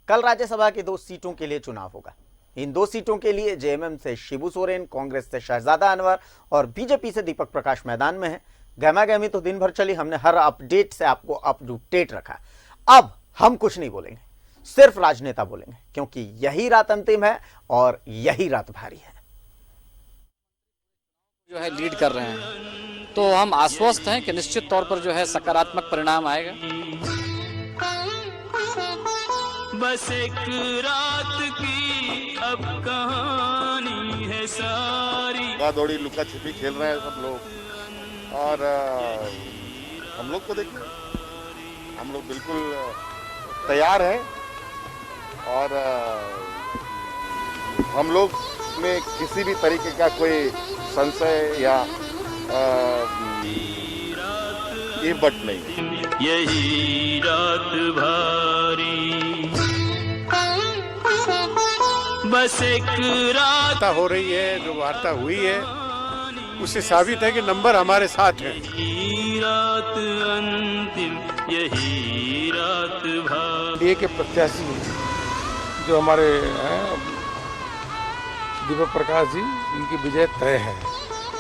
कल राज्यसभा की 2 सीटों के लिए चुनाव होगा। इन 2 सीटों के लिए जेएमएम से शिबू सोरेन, कांग्रेस से शहजादा अनवर और बीजेपी से दीपक प्रकाश मैदान में है। गहमा-गहमी तो दिन भर चली, हमने हर अपडेट से आपको अप टू डेट रखा। अब हम कुछ नहीं बोलेंगे, सिर्फ राजनेता बोलेंगे, क्योंकि यही रात अंतिम है और यही रात भारी है। जो है लीड कर रहे हैं, तो हम आश्वस्त हैं कि निश्चित तौर पर जो है सकारात्मक परिणाम आएगा। बस एक रात की अब कहानी है सारी। दौड़ी लुका छिपी खेल रहे हैं सब लोग, और हम लोग को देखिए, हम लोग बिल्कुल तैयार हैं, और हम लोग में किसी भी तरीके का कोई संशय या ये बट नहीं। यही रात भारी, बस एक रात हो रही है, जो वार्ता हुई है उससे साबित है कि नंबर हमारे साथ है। यही रात अंतिम, यही रात भारी। ये के प्रत्याशी जो हमारे दीपक प्रकाश जी, इनकी विजय तय है।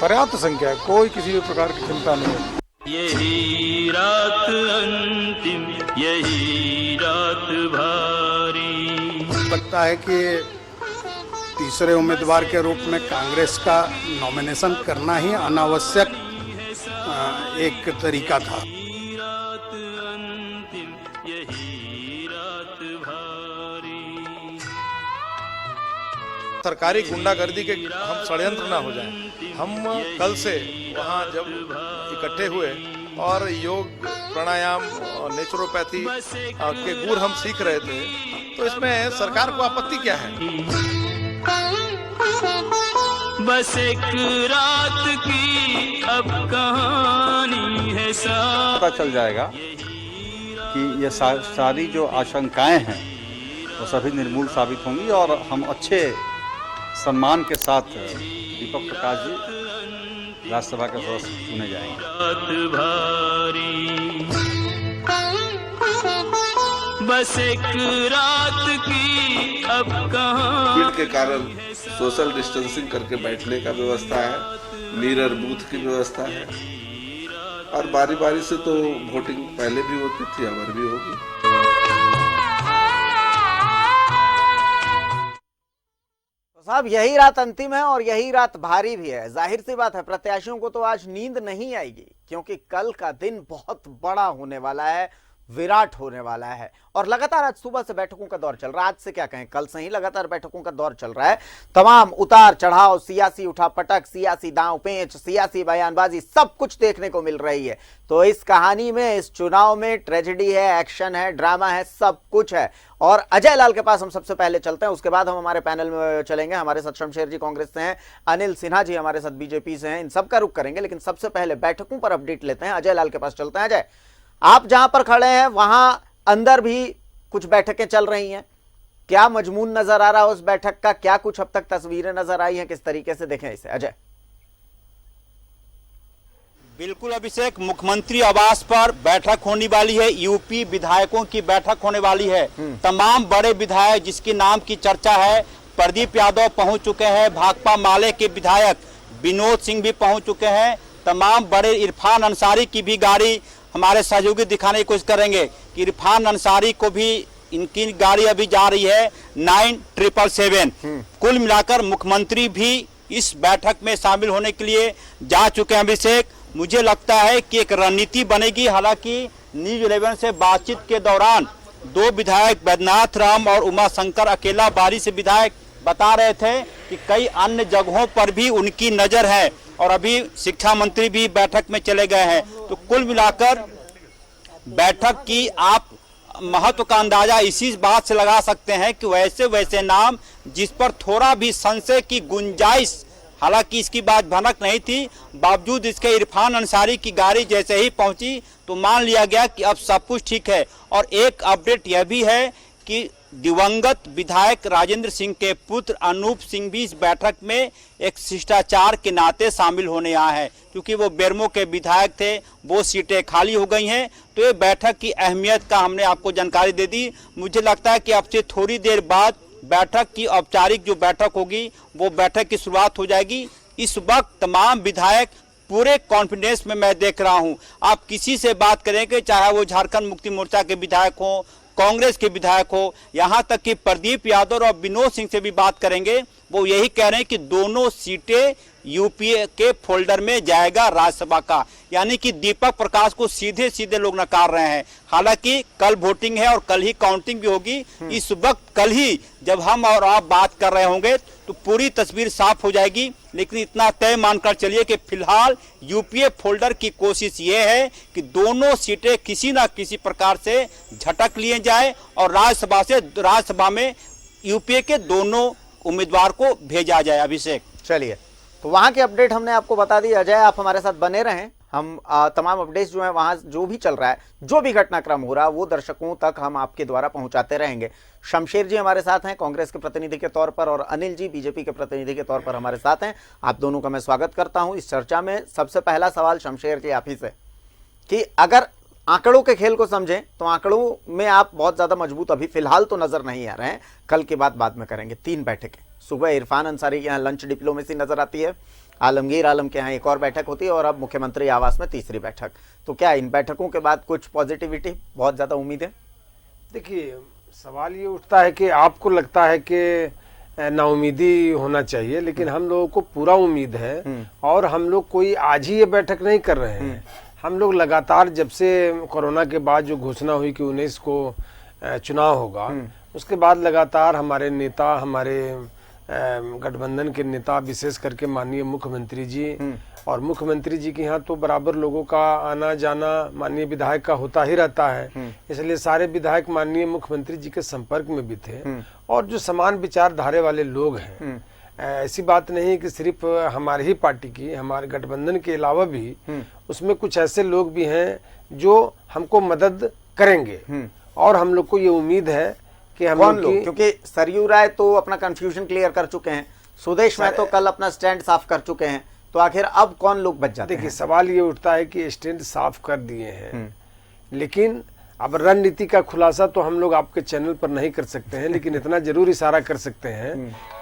पर्याप्त संख्या है, कोई किसी भी प्रकार की चिंता नहीं है। यही रात अंतिम, यही रात भारी। लगता है कि तीसरे उम्मीदवार के रूप में कांग्रेस का नॉमिनेशन करना ही अनावश्यक एक तरीका था। यही रात अंतिम, यही रात भारी। सरकारी गुंडागर्दी के हम षड्यंत्र ना हो जाएं। हम कल से वहाँ जब इकट्ठे हुए और योग, प्राणायाम और नेचुरोपैथी के गुर हम सीख रहे थे, तो इसमें सरकार को आपत्ति क्या है? बस एक रात की अब कहानी है सारी। पता चल जाएगा कि ये सारी जो आशंकाएं हैं वो सभी निर्मूल साबित होंगी और हम अच्छे सम्मान के साथ दीपक प्रकाश जी राज्यसभा के सदस्य चुने जाएंगे। रात भारी, बस एक रात की अब कहानी। कोविड के कारण सोशल डिस्टेंसिंग करके बैठने का व्यवस्था है, मिरर बूथ की व्यवस्था है, और बारी बारी से तो वोटिंग पहले भी होती थी, अब भी होगी। साहब, यही रात अंतिम है और यही रात भारी भी है। जाहिर सी बात है, प्रत्याशियों को तो आज नींद नहीं आएगी, क्योंकि कल का दिन बहुत बड़ा होने वाला है, विराट होने वाला है। और लगातार आज सुबह से बैठकों का दौर चल रहा है। आज से क्या कहें, कल से ही लगातार बैठकों का दौर चल रहा है। तमाम उतार चढ़ाव, सियासी उठापटक, सियासी दांव पेंच, सियासी बयानबाजी, सब कुछ देखने को मिल रही है। तो इस कहानी में, इस चुनाव में ट्रेजेडी है, एक्शन है, ड्रामा है, सब कुछ है। और अजय लाल के पास हम सबसे पहले चलते हैं, उसके बाद हम हमारे पैनल में चलेंगे। हमारे साथ शमशेर जी कांग्रेस से हैं, अनिल सिन्हा जी हमारे साथ बीजेपी से हैं, इन सबका रुख करेंगे। लेकिन सबसे पहले बैठकों पर अपडेट लेते हैं, अजय लाल के पास चलते हैं। अजय, आप जहां पर खड़े हैं वहां अंदर भी कुछ बैठकें चल रही हैं, क्या मजमून नजर आ रहा है उस बैठक का? क्या कुछ अब तक तस्वीरें नजर आई हैं, किस तरीके से देखें इसे? अजय। बिल्कुल अभिषेक, मुख्यमंत्री आवास पर बैठक होने वाली है, यूपी विधायकों की बैठक होने वाली है। तमाम बड़े विधायक जिसके नाम की चर्चा है, प्रदीप यादव पहुंच चुके हैं, भाकपा माले के विधायक विनोद सिंह भी पहुंच चुके हैं। तमाम बड़े, इरफान अंसारी की भी गाड़ी हमारे सहयोगी दिखाने की कोशिश करेंगे कि इरफान अंसारी को भी, इनकी गाड़ी अभी जा रही है 9777। कुल मिलाकर मुख्यमंत्री भी इस बैठक में शामिल होने के लिए जा चुके हैं। अभिषेक, मुझे लगता है कि एक रणनीति बनेगी। हालांकि न्यूज 11 से बातचीत के दौरान 2 विधायक बैद्यनाथ राम और उमा शंकर अकेला बारी से विधायक बता रहे थे कि कई अन्य जगहों पर भी उनकी नजर है, और अभी शिक्षा मंत्री भी बैठक में चले गए हैं। तो कुल मिलाकर बैठक की आप महत्व का अंदाजा इसी बात से लगा सकते हैं कि वैसे वैसे नाम जिस पर थोड़ा भी संशय की गुंजाइश, हालांकि इसकी बात भनक नहीं थी, बावजूद इसके इरफान अंसारी की गाड़ी जैसे ही पहुंची तो मान लिया गया कि अब सब कुछ ठीक है। और एक अपडेट यह भी है कि दिवंगत विधायक राजेंद्र सिंह के पुत्र अनूप सिंह भी इस बैठक में एक शिष्टाचार के नाते शामिल होने आए हैं, क्योंकि वो बेरमो के विधायक थे, वो सीटें खाली हो गई हैं। तो ये बैठक की अहमियत का हमने आपको जानकारी दे दी। मुझे लगता है कि अब से थोड़ी देर बाद बैठक की औपचारिक जो बैठक होगी वो बैठक की शुरुआत हो जाएगी। इस वक्त तमाम विधायक पूरे कॉन्फिडेंस में मैं देख रहा हूं। आप किसी से बात करेंगे, चाहे वो झारखंड मुक्ति मोर्चा के विधायक हो, कांग्रेस के विधायक हो, यहां तक कि प्रदीप यादव और विनोद सिंह से भी बात करेंगे, वो यही कह रहे हैं कि दोनों सीटें यूपीए के फोल्डर में जाएगा राज्यसभा का। यानी कि दीपक प्रकाश को सीधे सीधे लोग नकार रहे हैं। हालांकि कल वोटिंग है और कल ही काउंटिंग भी होगी। इस वक्त कल ही जब हम और आप बात कर रहे होंगे तो पूरी तस्वीर साफ हो जाएगी। लेकिन इतना तय मानकर चलिए कि फिलहाल यूपीए फोल्डर की कोशिश ये है कि दोनों सीटें किसी ना किसी प्रकार से झटक लिए जाए और राज्यसभा में यूपीए के दोनों उम्मीदवार को भेजा जाए। अभिषेक, चलिए, तो वहां की अपडेट हमने आपको बता दी। अजय, आप हमारे साथ बने रहें। हम तमाम अपडेट्स जो है वहां जो भी चल रहा है, जो भी घटनाक्रम हो रहा है, वो दर्शकों तक हम आपके द्वारा पहुंचाते रहेंगे। शमशेर जी हमारे साथ हैं कांग्रेस के प्रतिनिधि के तौर पर, और अनिल जी बीजेपी के प्रतिनिधि के तौर पर हमारे साथ हैं। आप दोनों का मैं स्वागत करता हूं इस चर्चा में। सबसे पहला सवाल शमशेर जी आप ही से, कि अगर आंकड़ों के खेल को समझें तो आंकड़ों में आप बहुत ज्यादा मजबूत अभी फिलहाल तो नजर नहीं आ रहे हैं। कल की बात बाद में करेंगे। 3 बैठकें, सुबह इरफान अंसारी के यहाँ लंच डिप्लोमेसी नजर आती है, आलमगीर आलम के यहाँ एक और बैठक होती है, और अब मुख्यमंत्री आवास में तीसरी बैठक। तो क्या इन बैठकों के बाद कुछ पॉजिटिविटी, बहुत ज्यादा उम्मीद है? देखिए, सवाल ये उठता है कि आपको लगता है कि नाउमीदी होना चाहिए, लेकिन हम लोगों को पूरा उम्मीद है। और हम लोग कोई आज ही ये बैठक नहीं कर रहे हैं। हम लोग लगातार, जब से कोरोना के बाद जो घोषणा हुई कि 19 को चुनाव होगा, उसके बाद लगातार हमारे नेता, हमारे गठबंधन के नेता, विशेष करके माननीय मुख्यमंत्री जी, और मुख्यमंत्री जी के यहाँ तो बराबर लोगों का आना जाना माननीय विधायक का होता ही रहता है, इसलिए सारे विधायक माननीय मुख्यमंत्री जी के संपर्क में भी थे। और जो समान विचारधारा वाले लोग हैं, ऐसी बात नहीं कि सिर्फ हमारी ही पार्टी की, हमारे गठबंधन के अलावा भी उसमें कुछ ऐसे लोग भी हैं जो हमको मदद करेंगे। और हम लोग को ये उम्मीद है कि हम लोग, क्योंकि सरयू राय तो अपना कंफ्यूजन क्लियर कर चुके हैं, सुदेश महतो कल अपना स्टैंड साफ कर चुके हैं, तो आखिर अब कौन लोग बच जाते हैं? देखिए, सवाल ये उठता है कि स्टैंड साफ कर दिए हैं, लेकिन अब रणनीति का खुलासा तो हम लोग आपके चैनल पर नहीं कर सकते हैं, लेकिन इतना जरूर इशारा कर सकते हैं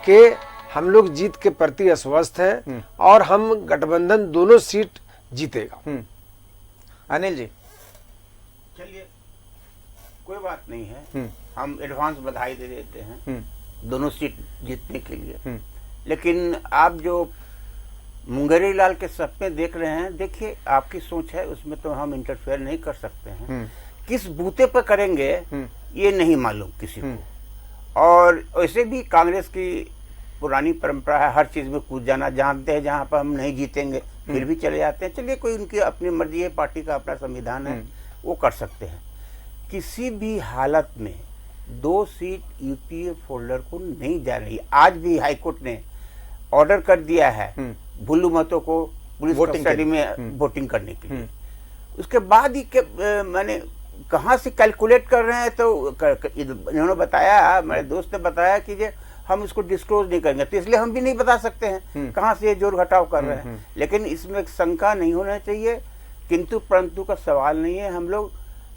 कि हम लोग जीत के प्रति आश्वस्त हैं और हम गठबंधन दोनों सीट जीतेगा। अनिल जी, चलिए, कोई बात नहीं है, हम एडवांस बधाई दे देते हैं दोनों सीट जीतने के लिए। लेकिन आप जो मुंगेरी लाल के सपने देख रहे हैं, देखिए आपकी सोच है, उसमें तो हम इंटरफेयर नहीं कर सकते हैं। किस बूते पर करेंगे ये नहीं मालूम किसी को। और वैसे भी कांग्रेस की पुरानी परंपरा है हर चीज में कूद जाना। जानते हैं जहां पर हम नहीं जीतेंगे फिर भी चले जाते हैं। चलिए, कोई उनकी अपनी मर्जी है, पार्टी का अपना संविधान है, वो कर सकते हैं। किसी भी हालत में 2 सीट यूपीए फोल्डर को नहीं जा रही। आज भी हाईकोर्ट ने ऑर्डर कर दिया है भुल्लू महतो को पुलिस कस्टडी में वोटिंग करने के लिए। उसके बाद ही मैंने कहाँ से कैलकुलेट कर रहे हैं, तो इन्होंने बताया, मेरे दोस्त ने बताया कि हम इसको डिस्क्लोज नहीं करेंगे, तो इसलिए हम भी नहीं बता सकते हैं कहाँ से ये जोड़ घटाव कर रहे हैं। लेकिन इसमें एक शंका नहीं होना चाहिए, किंतु परंतु का सवाल नहीं है। हम लोग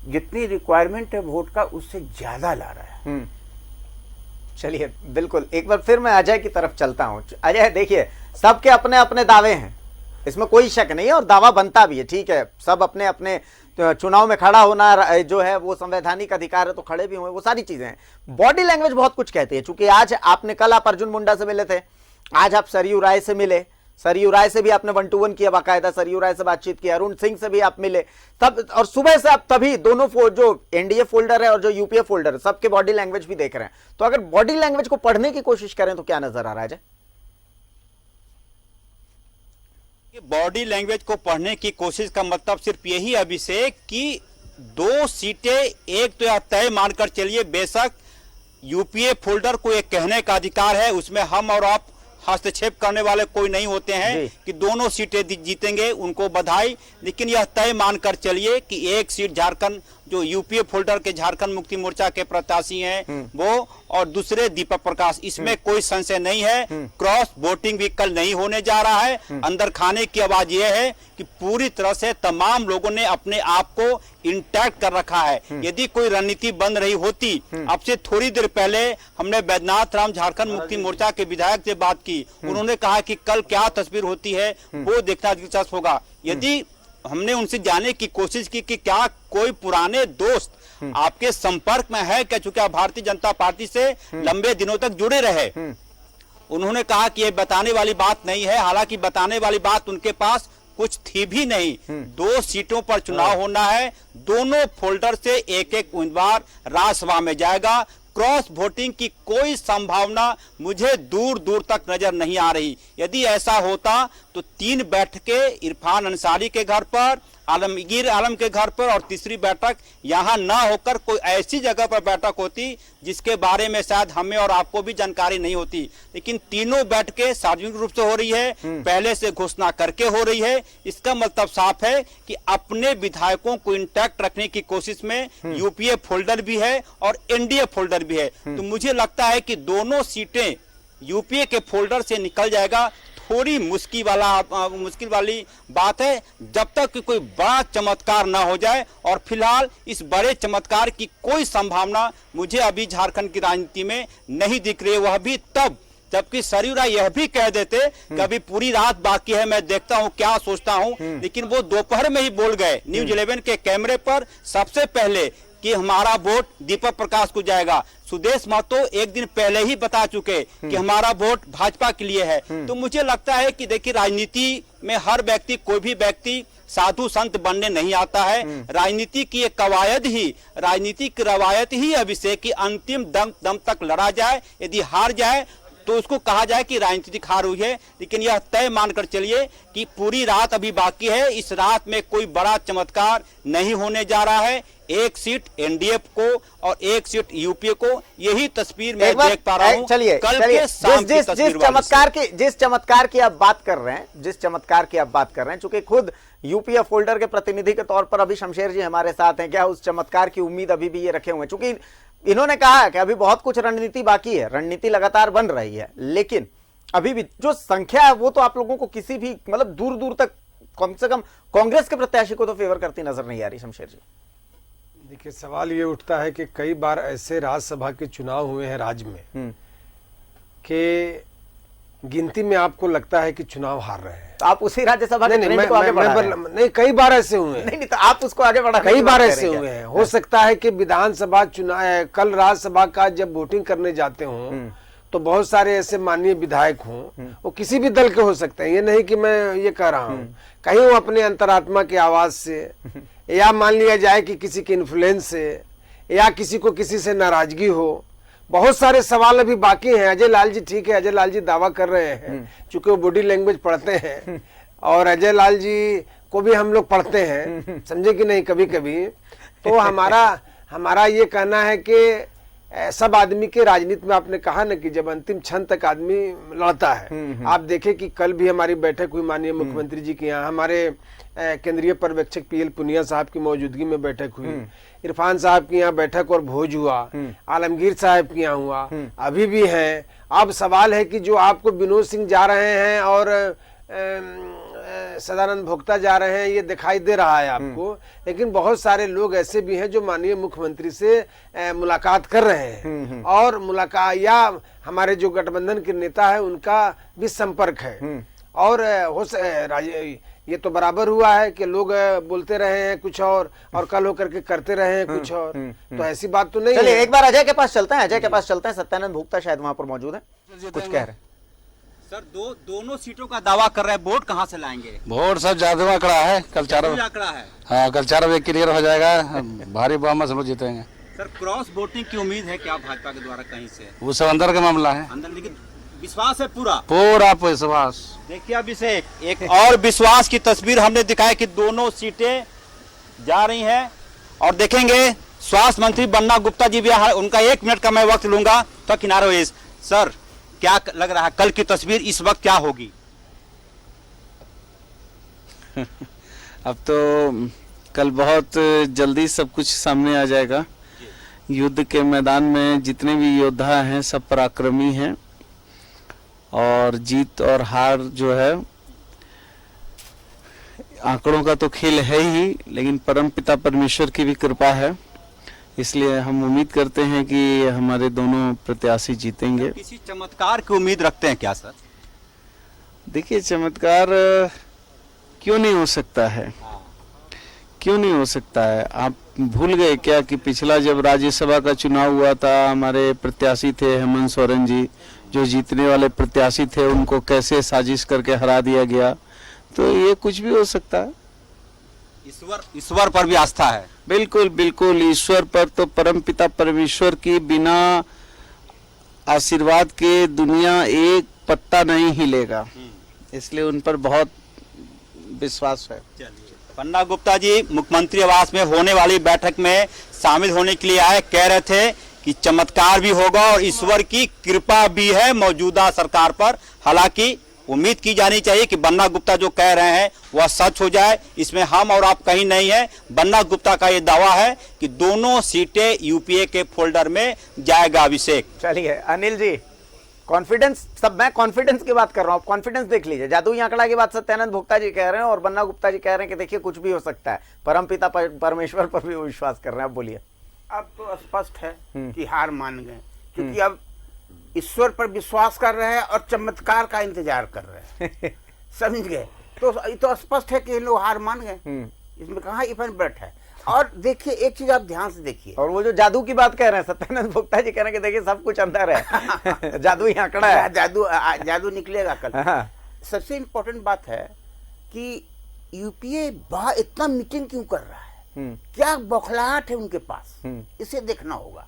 जितनी रिक्वायरमेंट है वोट का उससे ज्यादा ला रहा है। चलिए, बिल्कुल, एक बार फिर मैं अजय की तरफ चलता हूं। अजय, देखिए, सबके अपने अपने दावे हैं, इसमें कोई शक नहीं है, और दावा बनता भी है, ठीक है। सब अपने अपने चुनाव में खड़ा होना जो है वो संवैधानिक अधिकार है, तो खड़े भी हुए, वो सारी चीजें हैं। बॉडी लैंग्वेज बहुत कुछ कहती है। चूंकि आज आपने, कल आप अर्जुन मुंडा से मिले थे, आज आप सरयू राय से मिले, सरयू राय से भी आपने 1-to-1 किया, बाकायदा सरयू राय से बातचीत की, अरुण सिंह से भी आप मिले तब, और सुबह से आप तभी दोनों जो एनडीए फोल्डर है और जो यूपीए फोल्डर है, सबके बॉडी लैंग्वेज भी देख रहे हैं। तो अगर बॉडी लैंग्वेज को पढ़ने की कोशिश करें तो क्या नजर आ रहा है? बॉडी लैंग्वेज को पढ़ने की कोशिश का मतलब सिर्फ यही, अभिषेक, कि 2 सीटें, एक तो यह तय मानकर चलिए, बेशक यूपीए फोल्डर को एक कहने का अधिकार है, उसमें हम और आप हस्तक्षेप करने वाले कोई नहीं होते हैं कि दोनों सीटें जीतेंगे, उनको बधाई। लेकिन यह तय मानकर चलिए कि एक सीट झारखंड जो यूपीए फोल्डर के झारखंड मुक्ति मोर्चा के प्रत्याशी हैं वो, और दूसरे दीपक प्रकाश, इसमें कोई संशय नहीं है। क्रॉस वोटिंग भी कल नहीं होने जा रहा है। अंदर खाने की आवाज यह है कि पूरी तरह से तमाम लोगों ने अपने आप को इंटैक्ट कर रखा है। यदि कोई रणनीति बन रही होती, अब से थोड़ी देर पहले हमने बैद्यनाथ राम झारखंड मुक्ति मोर्चा के विधायक से बात की, उन्होंने कहा कि कल क्या तस्वीर होती है वो देखना दिलचस्प होगा। यदि हमने उनसे जानने की कोशिश की कि क्या कोई पुराने दोस्त आपके संपर्क में है क्या, चूंकि आप भारतीय जनता पार्टी से लंबे दिनों तक जुड़े रहे, उन्होंने कहा कि ये बताने वाली बात नहीं है। हालांकि बताने वाली बात उनके पास कुछ थी भी नहीं। 2 सीटों पर चुनाव होना है, दोनों फोल्डर से एक एक उम्मीदवार राज्यसभा में जाएगा। क्रॉस वोटिंग की कोई संभावना मुझे दूर दूर तक नजर नहीं आ रही। यदि ऐसा होता तो 3 बैठकें इरफान अंसारी के घर पर, आलमगीर आलम के घर पर, और तीसरी बैठक यहां ना होकर कोई ऐसी जगह पर बैठक होती जिसके बारे में शायद हमें और आपको भी जानकारी नहीं होती। लेकिन तीनों बैठकें सार्वजनिक रूप से हो रही है, पहले से घोषणा करके हो रही है। इसका मतलब साफ है कि अपने विधायकों को इंटैक्ट रखने की कोशिश में यूपीए फोल्डर भी है और एनडीए फोल्डर भी है। तो मुझे लगता है कि दोनों सीटें यूपीए के फोल्डर से निकल जाएगा। थोड़ी मुश्किल वाली बात है जब तक कि कोई बड़ा चमत्कार ना हो जाए, और फिलहाल इस बड़े चमत्कार की कोई संभावना मुझे अभी झारखंड की राजनीति में नहीं दिख रही है। वह भी तब जबकि सरयू राय यह भी कह देते कि अभी पूरी रात बाकी है, मैं देखता हूं क्या सोचता हूं, लेकिन वो दोपहर में ही बोल गए न्यूज 11 के कैमरे पर सबसे पहले कि हमारा वोट दीपक प्रकाश को जाएगा। सुदेश महतो एक दिन पहले ही बता चुके कि हमारा वोट भाजपा के लिए है। तो मुझे लगता है कि देखिए, राजनीति में हर व्यक्ति, कोई भी व्यक्ति साधु संत बनने नहीं आता है। राजनीति की एक कवायद ही, राजनीति की रवायत ही अभिषेक की अंतिम दम तक लड़ा जाए। यदि हार जाए तो उसको कहा जाए कि राजनीतिक हार हुई है, लेकिन यह तय मानकर चलिए कि पूरी रात अभी बाकी है। इस रात में कोई बड़ा चमत्कार नहीं होने जा रहा है। 1 सीट एनडीए को और 1 सीट यूपीए को, यही तस्वीर मैं देख पा रहा हूं। चलिए, कल के शाम की तस्वीर जिस चमत्कार की आप बात कर रहे हैं, चूंकि खुद यूपीए फोल्डर के प्रतिनिधि के तौर पर अभी शमशेर जी हमारे साथ हैं, क्या उस चमत्कार की उम्मीद अभी भी ये रखे हुए हैं? चूंकि इन्होंने कहा है कि अभी बहुत कुछ रणनीति बाकी है, रणनीति लगातार बन रही है, लेकिन अभी भी जो संख्या है वो तो आप लोगों को किसी भी मतलब दूर दूर तक कम से कम कांग्रेस के प्रत्याशी को तो फेवर करती नजर नहीं आ रही। शमशेर जी, देखिए, सवाल ये उठता है कि कई बार ऐसे राज्यसभा के चुनाव हुए हैं राज्य में कि गिनती में आपको लगता है कि चुनाव हार रहे हैं, तो आप उसी राज्यसभा के ट्रेंड को आगे बढ़ा रहे हैं। नहीं, कई बार ऐसे हुए हैं। नहीं, तो आप उसको आगे बढ़ा, कई बार ऐसे हुए हैं। हो सकता है कि विधानसभा चुनाव, कल राज्यसभा का जब वोटिंग करने जाते हों तो बहुत सारे ऐसे माननीय विधायक हों, वो किसी भी दल के हो सकते हैं, ये नहीं कि मैं ये कह रहा हूँ, कहीं वो अपने अंतरात्मा की आवाज से, या मान लिया जाए कि किसी के इन्फ्लुएंस से, या किसी को किसी से नाराजगी हो। बहुत सारे सवाल अभी बाकी हैं। अजय लाल जी, ठीक है, अजय लाल जी दावा कर रहे हैं, चूंकि वो बॉडी लैंग्वेज पढ़ते हैं, और अजय लाल जी को भी हम लोग पढ़ते हैं, समझे कि नहीं, कभी कभी। तो हमारा ये कहना है कि सब आदमी के राजनीति में, आपने कहा ना कि जब अंतिम क्षण तक आदमी लड़ता है। आप देखें कि कल भी हमारी बैठक हुई माननीय मुख्यमंत्री जी के यहाँ, हमारे केंद्रीय पर्यवेक्षक पीएल पुनिया साहब की मौजूदगी में बैठक हुई, इरफान साहब के यहाँ बैठक और भोज हुआ, आलमगीर साहब के यहाँ हुआ, अभी भी है। अब सवाल है कि जो आपको विनोद सिंह जा रहे हैं और सदानंद भोक्ता जा रहे हैं, ये दिखाई दे रहा है आपको, लेकिन बहुत सारे लोग ऐसे भी हैं जो माननीय मुख्यमंत्री से मुलाकात कर रहे हैं, और मुलाकात, या हमारे जो गठबंधन के नेता है उनका भी संपर्क है। और ये तो बराबर हुआ है कि लोग बोलते रहे हैं कुछ और कल होकर के करते रहे हैं कुछ और, तो ऐसी बात तो नहीं है। चलिए एक बार अजय के पास चलते हैं, सत्यानंद भोक्ता शायद वहां पर मौजूद है, कुछ कह रहे हैं। सर, दोनों सीटों का दावा कर रहे हैं, वोट कहां से लाएंगे? वोट सब जादू आंकड़ा है, कल 4 आंकड़ा है। हाँ, कल 4 बजे क्लियर हो जाएगा, भारी बहुमत से लोग जीतेंगे। सर, क्रॉस वोटिंग की उम्मीद है क्या भाजपा के द्वारा कहीं से? वो सब अंदर का मामला है, अंदर, लेकिन विश्वास है पूरा विश्वास। देखिए अभिषेक, एक और विश्वास की तस्वीर हमने दिखाई कि दोनों सीटें जा रही हैं, और देखेंगे स्वास्थ्य मंत्री बन्ना गुप्ता जी भी, उनका 1 मिनट का मैं वक्त लूंगा तो किनारे हुए। सर, क्या लग रहा है कल की तस्वीर इस वक्त क्या होगी? अब तो कल बहुत जल्दी सब कुछ सामने आ जाएगा। युद्ध के मैदान में जितने भी योद्धा हैं सब पराक्रमी हैं और जीत और हार जो है आंकड़ों का तो खेल है ही, लेकिन परम पिता परमेश्वर की भी कृपा है, इसलिए हम उम्मीद करते हैं कि हमारे दोनों प्रत्याशी जीतेंगे। किसी चमत्कार की उम्मीद रखते हैं क्या सर? देखिए, चमत्कार क्यों नहीं हो सकता है, क्यों नहीं हो सकता है? आप भूल गए क्या कि पिछला जब राज्यसभा का चुनाव हुआ था, हमारे प्रत्याशी थे हेमंत सोरेन जी, जो जीतने वाले प्रत्याशी थे, उनको कैसे साजिश करके हरा दिया गया। तो ये कुछ भी हो सकता है। ईश्वर पर भी आस्था है। बिल्कुल बिल्कुल, ईश्वर पर तो परम पिता परमेश्वर की बिना आशीर्वाद के दुनिया एक पत्ता नहीं हिलेगा, इसलिए उन पर बहुत विश्वास है। पन्ना गुप्ता जी मुख्यमंत्री आवास में होने वाली बैठक में शामिल होने के लिए आए, कह रहे थे कि चमत्कार भी होगा और ईश्वर की कृपा भी है मौजूदा सरकार पर। हालांकि उम्मीद की जानी चाहिए कि बन्ना गुप्ता जो कह रहे हैं वह सच हो जाए, इसमें हम और आप कहीं नहीं है। बन्ना गुप्ता का ये दावा है कि दोनों सीटें यूपीए के फोल्डर में जाएगा अभिषेक। चलिए अनिल जी, कॉन्फिडेंस, सब मैं कॉन्फिडेंस की बात कर रहा हूँ, कॉन्फिडेंस देख लीजिए। जादुई आंकड़ा की बात सत्यानंद भोक्ता जी कह रहे हैं और बन्ना गुप्ता जी कह रहे हैं कि देखिए कुछ भी हो सकता है, परमपिता परमेश्वर पर भी वो विश्वास कर रहे हैं। आप बोलिए। अब तो स्पष्ट है कि हार मान गए, क्योंकि अब ईश्वर पर विश्वास कर रहे हैं और चमत्कार का इंतजार कर रहे हैं। समझ गए? तो स्पष्ट है कि ये लोग हार मान गए, इसमें कहाँ इफन ब्रट है। और देखिए एक चीज आप ध्यान से देखिए, और वो जो जादू की बात कह रहे हैं सत्यानंद भोक्ता जी कह रहे हैं कि देखिए सब कुछ अंदर है। जादू ही आंकड़ा है, जादू निकलेगा कल। सबसे इम्पोर्टेंट बात है कि यूपीए इतना मीटिंग क्यों कर रहा है, क्या बौखलाहट है उनके पास, इसे देखना होगा।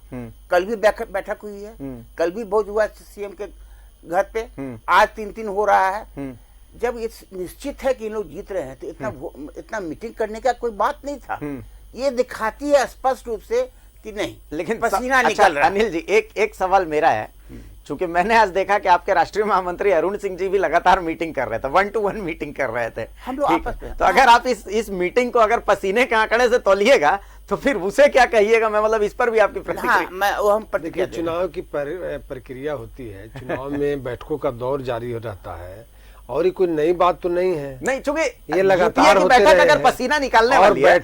कल भी बैठक हुई है, कल भी भोज हुआ सीएम के घर पे, आज 3 हो रहा है। जब ये निश्चित है कि इन लोग जीत रहे हैं तो इतना मीटिंग करने का कोई बात नहीं था। ये दिखाती है स्पष्ट रूप से कि नहीं, लेकिन पसीना निकल रहा है। अनिल जी, एक सवाल मेरा है, क्योंकि मैंने आज देखा कि आपके राष्ट्रीय महामंत्री अरुण सिंह जी भी लगातार मीटिंग कर रहे थे, 1-to-1 मीटिंग कर रहे थे हम लोग आपस में। तो अगर आप इस मीटिंग को अगर पसीने के आंकड़े से तोलिएगा तो फिर उसे क्या कहिएगा? मैं मतलब इस पर भी आपकी प्रतिक्रिया। देखिए, चुनाव की प्रक्रिया होती है, चुनाव में बैठकों का दौर जारी रहता है और ये कोई नई बात तो नहीं है। नहीं, चूंकि ये लगातार होते रहे बैठक अगर पसीना निकालने वाली है,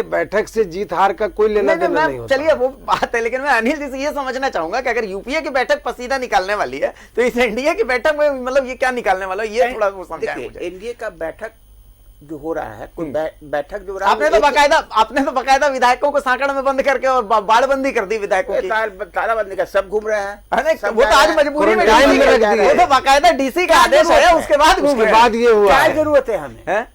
बैठक से जीत हार का कोई लेना देना नहीं होता। चलिए वो बात है, लेकिन मैं अनिल जी से ये समझना चाहूंगा कि अगर यूपीए की बैठक पसीना निकालने वाली है तो इस एनडीए की बैठक में मतलब ये क्या निकालने वाला है, ये थोड़ा वो समझाएं मुझे। एनडीए का बैठक जो हो रहा है, कोई बैठक जो आपने तो बकायदा विधायकों को सांकड़ में बंद करके और बाड़बंदी कर दी विधायकों की। तालाबंदी का सब घूम रहे हैं। वो तो आज मजबूरी में वो तो बकायदा डीसी का आदेश है, उसके बाद ये हुआ। क्या जरूरत है हमें?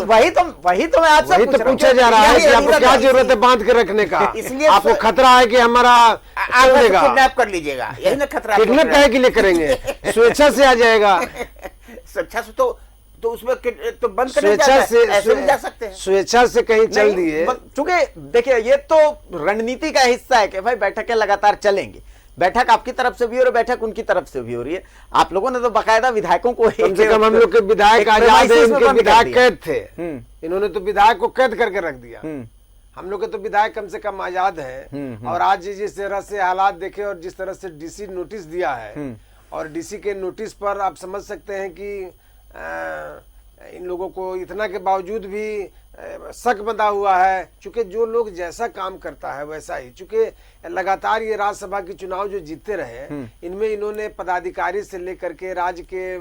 वही तो मैं आपसे पूछा जा रहा है कि आपको क्या जरूरत है बांध के रखने का? इसलिए आपको खतरा है कि हमारा किडनैप कर लीजिएगा, यही ना खतरा। किडनैप काहे के लिए करेंगे? स्वेच्छा से आ जाएगा। स्वेच्छा से तो उसमें तो बंद करने ऐसे भी जा सकते हैं, स्वेच्छा से कहीं चल दिए। चूंकि देखिए ये तो रणनीति का हिस्सा है कि भाई बैठकें लगातार चलेंगी, बैठक आपकी तरफ से भी हो रही है, बैठक उनकी तरफ से भी हो रही है। आप लोगों ने तो बकायदा विधायकों को कम से कम हम लोग के विधायक आजाद है, इनके विधायक कैद थे, इन्होंने तो विधायक को कैद करके रख दिया। हम लोग के तो विधायक कम से कम आजाद है। और आज जिस तरह से हालात देखे और जिस तरह से डीसी नोटिस दिया है, और डीसी के नोटिस पर आप समझ सकते हैं कि इन लोगों को इतना के बावजूद भी शक बंधा हुआ है। चूंकि जो लोग जैसा काम करता है वैसा ही, चूंकि लगातार ये राज्यसभा के चुनाव जो जीतते रहे, इनमें इन्होंने पदाधिकारी से लेकर के राज्य के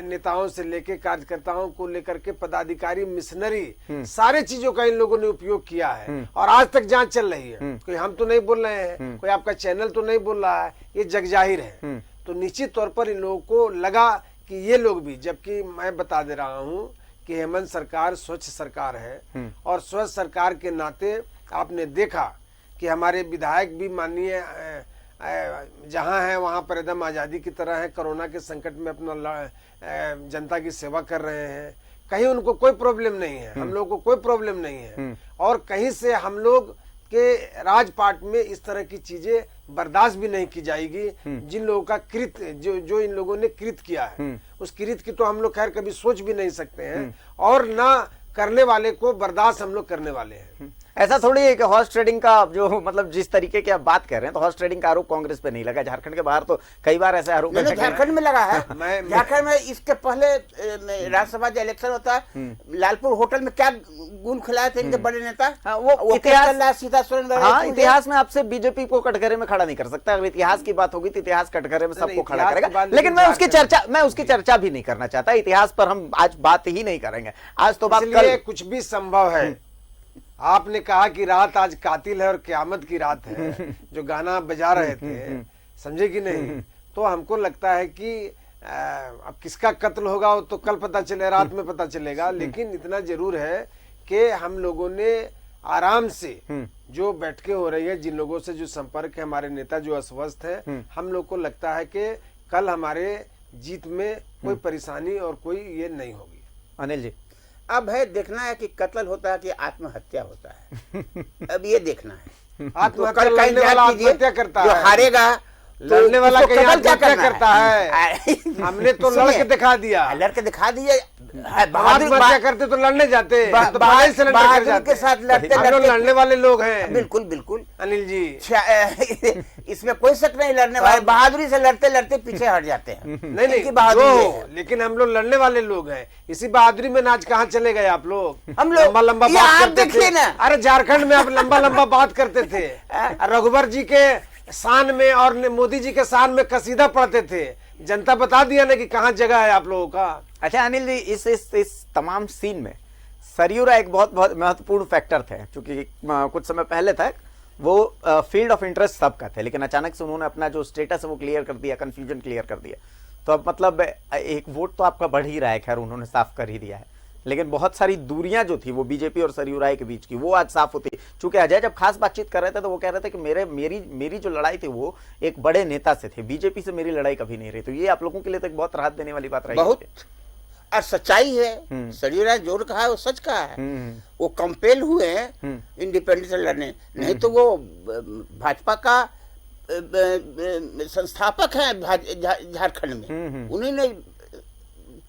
नेताओं से लेकर कार्यकर्ताओं को लेकर के पदाधिकारी मिशनरी सारे चीजों का इन लोगों ने उपयोग किया है। और आज तक जांच चल रही है, कोई हम तो नहीं बोल रहे हैं, कोई आपका चैनल तो नहीं बोल रहा है, ये जगजाहिर है। तो निश्चित तौर पर इन लोगों को लगा कि ये लोग भी, जबकि मैं बता दे रहा हूं कि हेमंत सरकार स्वच्छ सरकार है, और स्वच्छ सरकार के नाते आपने देखा कि हमारे विधायक भी माननीय जहां है वहां पर एकदम आज़ादी की तरह है, कोरोना के संकट में अपना जनता की सेवा कर रहे हैं। कहीं उनको कोई प्रॉब्लम नहीं है, हम लोग को कोई प्रॉब्लम नहीं है। और कहीं से हम लोग के राजपाट में इस तरह की चीजें बर्दाश्त भी नहीं की जाएगी। जिन लोगों का कृत जो इन लोगों ने कृत किया है, उस कृत की तो हम लोग खैर कभी सोच भी नहीं सकते हैं, और ना करने वाले को बर्दाश्त हम लोग करने वाले हैं। ऐसा थोड़ी है कि हॉर्स ट्रेडिंग का जो मतलब जिस तरीके की आप बात कर रहे हैं तो हॉर्स ट्रेडिंग का आरोप कांग्रेस पे नहीं लगा। झारखंड के बाहर तो कई बार ऐसे आरोप झारखंड में लगा है। झारखंड में इसके पहले राज्यसभा जो इलेक्शन होता है, लालपुर होटल में क्या गुल खिलाए थे इनके बड़े नेता। वो इतिहास, सीता सोरेन। हाँ, इतिहास में आपसे बीजेपी को कटघरे में खड़ा नहीं कर सकता। अगर इतिहास की बात होगी तो इतिहास कटघरे में सबको खड़ा करेगा। लेकिन मैं उसकी चर्चा भी नहीं करना चाहता। इतिहास पर हम आज बात ही नहीं करेंगे। आज तो बात कुछ भी संभव है। आपने कहा कि रात आज कातिल है और क्यामत की रात है, जो गाना बजा रहे थे, समझे कि नहीं? तो हमको लगता है कि अब किसका कत्ल होगा वो तो कल पता चले, रात में पता चलेगा। लेकिन इतना जरूर है कि हम लोगों ने आराम से जो बैठकें हो रही है, जिन लोगों से जो संपर्क है, हमारे नेता जो अस्वस्थ है, हम लोग को लगता है कि कल हमारे जीत में कोई परेशानी और कोई ये नहीं होगी। अनिल जी, अब है देखना है कि कत्ल होता है कि आत्महत्या होता है। अब ये देखना है। आत्महत्या करता है, जो हारेगा लड़ने वाला क्या करता है। हमने तो लड़के दिखा दिया, बहादुर करते तो लड़ने जाते, बहादुर के साथ लड़ते लड़ने वाले लोग हैं। बिल्कुल बिल्कुल अनिल जी, इसमें कोई शक नहीं। लड़ने वाले बहादुरी से लड़ते लड़ते पीछे हट जाते हैं। नहीं बहादुरी, लेकिन हम लोग लड़ने वाले लोग हैं। इसी बहादुरी में आज कहाँ चले गए आप लोग? हम लोग लंबा लंबा बात करते थे ना। अरे झारखंड में आप लंबा लंबा बात करते थे, रघुवर जी के शान में और मोदी जी के शान में कसीदा पढ़ते थे। जनता बता दिया ना कि कहाँ जगह है आप लोगों का। अच्छा अनिल जी, इस तमाम सीन में सरयू राय एक बहुत महत्वपूर्ण फैक्टर थे। क्योंकि कुछ समय पहले तक वो फील्ड ऑफ इंटरेस्ट सबका थे, लेकिन अचानक से उन्होंने अपना जो स्टेटस है वो क्लियर कर दिया, कंफ्यूजन क्लियर कर दिया। तो अब मतलब एक वोट तो आपका बढ़ ही रहा है, खैर उन्होंने साफ कर ही दिया है। लेकिन बहुत सारी दूरियां जो थी वो बीजेपी और सरयू राय के बीच की, वो आज साफ होती। चूंकि अजय जब खास बातचीत कर रहे थे तो वो कह रहे थे कि मेरी जो लड़ाई थी वो एक बड़े नेता से थी, बीजेपी से मेरी लड़ाई कभी नहीं रही। तो ये आप लोगों के लिए तो एक बहुत राहत देने वाली बात रही। बहुत और सच्चाई है। सरयू राय जो कहा है वो सच कहा है। वो कंपेल हुए हैं इंडिपेंडेंस से लड़ने, नहीं तो वो भाजपा का संस्थापक है झारखंड में। उन्हीं ने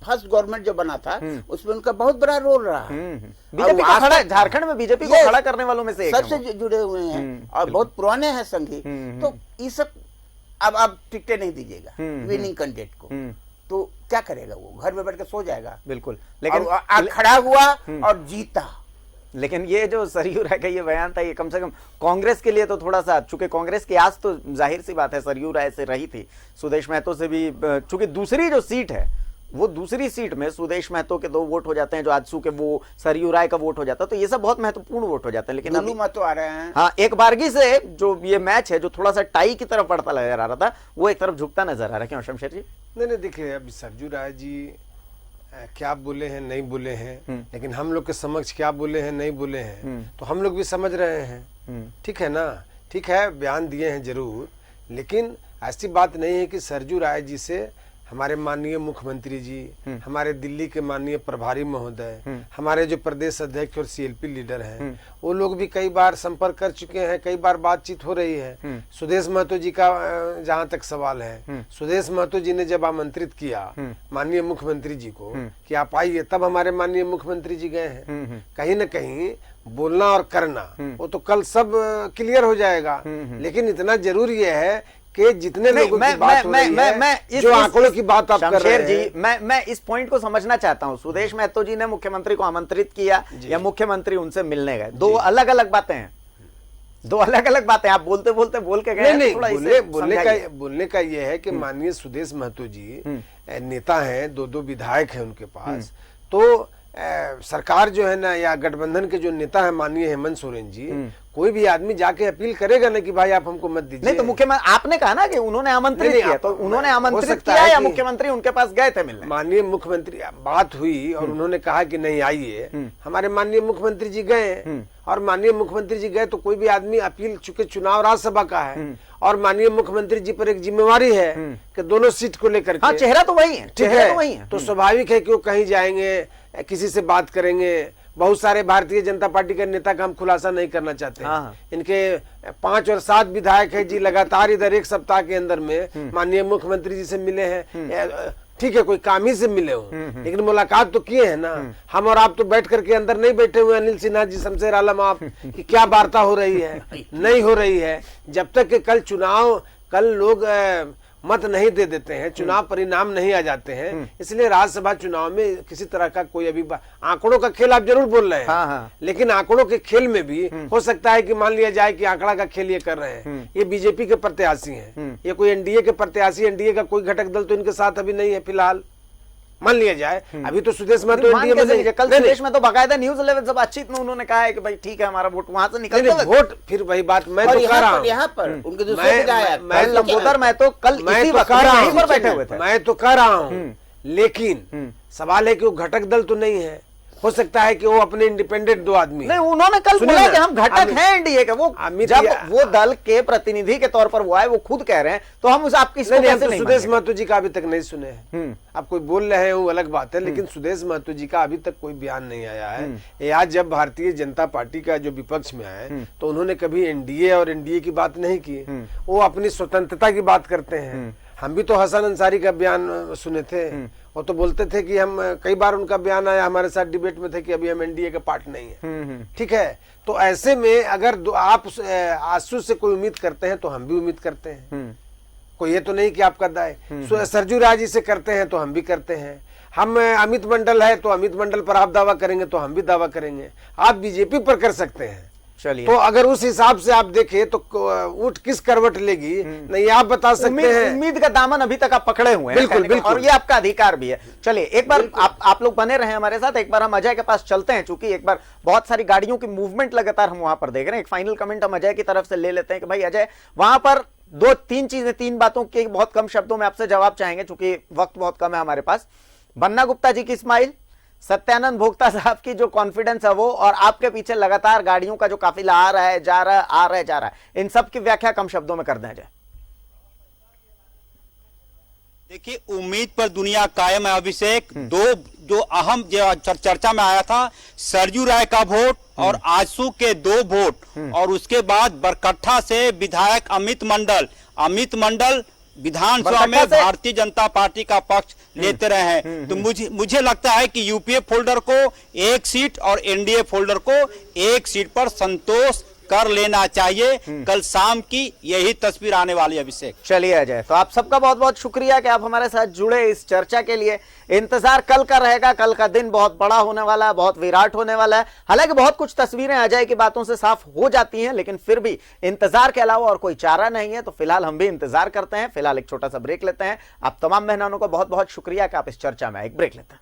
फर्स्ट गवर्नमेंट जो बना था उसमें उनका बहुत बड़ा रोल रहा है। झारखंड में बीजेपी को खड़ा करने वालों में से सबसे जुड़े हुए हैं और बहुत पुराने हैं संगी। तो ये सब अब टिकटें नहीं दीजिएगा विनिंग कैंडिडेट को, तो क्या करेगा? वो घर में बैठ के सो जाएगा। बिल्कुल, लेकिन खड़ा हुआ और जीता। लेकिन ये जो सरयू राय का ये बयान था, ये कम से कम कांग्रेस के लिए तो थोड़ा सा, चूंकि कांग्रेस की आस तो जाहिर सी बात है सरयू राय से रही थी, सुदेश महतो से भी। चूंकि दूसरी जो सीट है वो दूसरी सीट में सुदेश महतो के 2 वोट हो जाते हैं, जो आजसू के वो सरयू राय का वोट हो जाता है। तो ये सब बहुत महत्वपूर्ण वोट हो जाते हैं। लेकिन दोनों महतो आ रहे हैं। हाँ, एक बारगी से जो ये मैच है जो थोड़ा सा टाई की तरफ बढ़ता नजर आ रहा था, वो एक तरफ झुकता नजर आ रहा है। क्यों शमशेर जी? नहीं देखिए, अभी सरयू राय जी क्या बोले हैं नहीं बोले हैं, लेकिन हम लोग के समक्ष क्या बोले हैं नहीं बोले हैं तो हम लोग भी समझ रहे हैं। ठीक है ना? ठीक है, बयान दिए हैं जरूर, लेकिन ऐसी बात नहीं है कि सरयू राय जी से हमारे माननीय मुख्यमंत्री जी, हमारे दिल्ली के माननीय प्रभारी महोदय, हमारे जो प्रदेश अध्यक्ष और सीएलपी लीडर हैं, वो लोग भी कई बार संपर्क कर चुके हैं, कई बार बातचीत हो रही है। सुदेश महतो जी का जहां तक सवाल है, सुदेश महतो जी ने जब आमंत्रित किया माननीय मुख्यमंत्री जी को कि आप आइए, तब हमारे माननीय मुख्यमंत्री जी गए हैं। कहीं न कहीं बोलना और करना वो तो कल सब क्लियर हो जाएगा। लेकिन इतना जरूरी है कि जितने लोगों की बात हो रही है, जो आंकड़ों की बात आप कर रहे हैं जी, मैं इस पॉइंट को समझना चाहता हूं। सुदेश महतो जी ने मुख्यमंत्री को आमंत्रित किया या मुख्यमंत्री उनसे मिलने गए, दो अलग अलग बातें हैं। दो अलग अलग बातें आप बोलते बोलते बोल के गए। नहीं, बोलने का ये है कि माननीय सुदेश महतो जी नेता हैं, 2 विधायक हैं उनके पास। तो सरकार जो है ना, या गठबंधन के जो नेता है माननीय हेमंत सोरेन जी, कोई भी आदमी जाके अपील करेगा ना कि भाई आप हमको मत दीजिए। नहीं तो मुख्यमंत्री, आपने कहा ना कि उन्होंने आमंत्रित किया, तो उन्होंने आमंत्रित किया या मुख्यमंत्री उनके पास गए थे मिलने? माननीय मुख्यमंत्री बात हुई और उन्होंने कहा कि नहीं आइए। हमारे माननीय मुख्यमंत्री जी गए, और माननीय मुख्यमंत्री जी गए तो कोई भी आदमी अपील, चूंकि चुनाव राज्यसभा का है और माननीय मुख्यमंत्री जी पर एक जिम्मेवारी है कि दोनों सीट को लेकर के, चेहरा तो वही है, ठीक है, तो स्वाभाविक है कि वो कहीं जाएंगे, किसी से बात करेंगे। बहुत सारे भारतीय जनता पार्टी के नेता का हम खुलासा नहीं करना चाहते। इनके 5 और 7 विधायक है जी, लगातार इधर एक सप्ताह के अंदर में माननीय मुख्यमंत्री जी से मिले हैं। ठीक है, कोई काम ही से मिले हो, लेकिन मुलाकात तो किए हैं ना। हम और आप तो बैठ करके अंदर नहीं बैठे हुए, अनिल सिन्हा जी, शमशेर आलम आप, कि क्या वार्ता हो रही है, नहीं हो रही है। जब तक कि कल लोग मत नहीं दे देते हैं, चुनाव परिणाम नहीं आ जाते हैं, इसलिए राज्यसभा चुनाव में किसी तरह का कोई अभी आंकड़ों का खेल आप जरूर बोल रहे हैं। हाँ। लेकिन आंकड़ों के खेल में भी हो सकता है कि मान लिया जाए कि आंकड़ा का खेल ये कर रहे हैं, ये बीजेपी के प्रत्याशी हैं, ये कोई एनडीए के प्रत्याशी, एनडीए का कोई घटक दल तो इनके साथ अभी नहीं है फिलहाल, मान लिया जाए। अभी तो सुदेश महतो एनडीए में नहीं है। कल सुदेश में तो बाकायदा न्यूज 11 से बातचीत में उन्होंने कहा है कि भाई ठीक है, हमारा वोट वहां से निकल गया। वोट फिर वही बात मैं तो कह रहा हूँ, यहाँ पर उनके दूसरे विधायक मैं लंबोदर मैं तो कल इसी वक्त यहीं पर बैठे हुए थे। मैं तो कह रहा हूँ, लेकिन सवाल है कि वो घटक दल तो नहीं है, हो सकता है कि वो अपने इंडिपेंडेंट दो आदमी नहीं, उन्होंने कल बोला कि हम घटक हैं एनडीए के। वो जब वो दल के प्रतिनिधि के तौर पर वो आए, वो खुद कह रहे हैं, तो हम उस आपकी सुदेश महतो जी का अभी तक नहीं सुने हैं। आप कोई बोल रहे हैं वो अलग बात है, लेकिन सुदेश महतो जी का अभी तक कोई बयान नहीं आया है। ये आज जब भारतीय जनता पार्टी का जो विपक्ष में आए तो उन्होंने कभी एनडीए और एनडीए की बात नहीं की, वो अपनी स्वतंत्रता की बात करते हैं। हम भी तो हसन अंसारी का बयान सुने थे, वो तो बोलते थे कि हम, कई बार उनका बयान आया हमारे साथ डिबेट में थे कि अभी हम एनडीए का पार्ट नहीं है। ठीक है, तो ऐसे में अगर आप आसू से कोई उम्मीद करते हैं तो हम भी उम्मीद करते हैं। कोई ये तो नहीं कि आपका दाए सरजू राय जी से करते हैं तो हम भी करते हैं। हम अमित मंडल है तो अमित मंडल पर आप दावा करेंगे तो हम भी दावा करेंगे। आप बीजेपी पर कर सकते हैं। चलिए, तो अगर उस हिसाब से आप देखें तो ऊँट किस करवट लेगी, नहीं आप बता सकते हैं। उम्मीद का दामन अभी तक आप पकड़े हुए हैं, बिल्कुल बिल्कुल, और ये आपका अधिकार भी है। चलिए एक बार आप लोग बने रहे हमारे साथ, एक बार हम अजय के पास चलते हैं, चूंकि एक बार बहुत सारी गाड़ियों की मूवमेंट लगातार हम वहां पर देख रहे हैं। एक फाइनल कमेंट हम अजय की तरफ से ले लेते हैं कि भाई अजय, वहां पर तीन बातों के बहुत कम शब्दों में आपसे जवाब चाहेंगे, चूंकि वक्त बहुत कम है हमारे पास। बन्ना गुप्ता जी की स्माइल, सत्यानंद भोक्ता साहब की जो कॉन्फिडेंस है वो, और आपके पीछे लगातार गाड़ियों का जो काफिला आ रहा है, जा रहा है, आ रहा है, जा रहा है, इन सब की व्याख्या कम शब्दों में कर दें जाए। देखिए, उम्मीद पर दुनिया कायम है अभिषेक। दो जो अहम चर्चा में आया था, सरजू राय का वोट और आजसू के 2 वोट, और उसके बाद बरकट्ठा से विधायक अमित मंडल विधानसभा में भारतीय जनता पार्टी का पक्ष लेते रहे हैं। तो मुझे लगता है कि यूपीए फोल्डर को 1 सीट और एनडीए फोल्डर को 1 सीट पर संतोष कर लेना चाहिए। कल शाम की यही तस्वीर आने वाली है अभिषेक। चलिए अजय, तो आप सबका बहुत बहुत शुक्रिया कि आप हमारे साथ जुड़े इस चर्चा के लिए। इंतजार कल का रहेगा, कल का दिन बहुत बड़ा होने वाला है, बहुत विराट होने वाला है। हालांकि बहुत कुछ तस्वीरें अजय की बातों से साफ हो जाती हैं, लेकिन फिर भी इंतजार के अलावा और कोई चारा नहीं है। तो फिलहाल हम भी इंतजार करते हैं। फिलहाल एक छोटा सा ब्रेक लेते हैं। आप तमाम मेहमानों का बहुत बहुत शुक्रिया कि आप इस चर्चा में एक ब्रेक लेते हैं।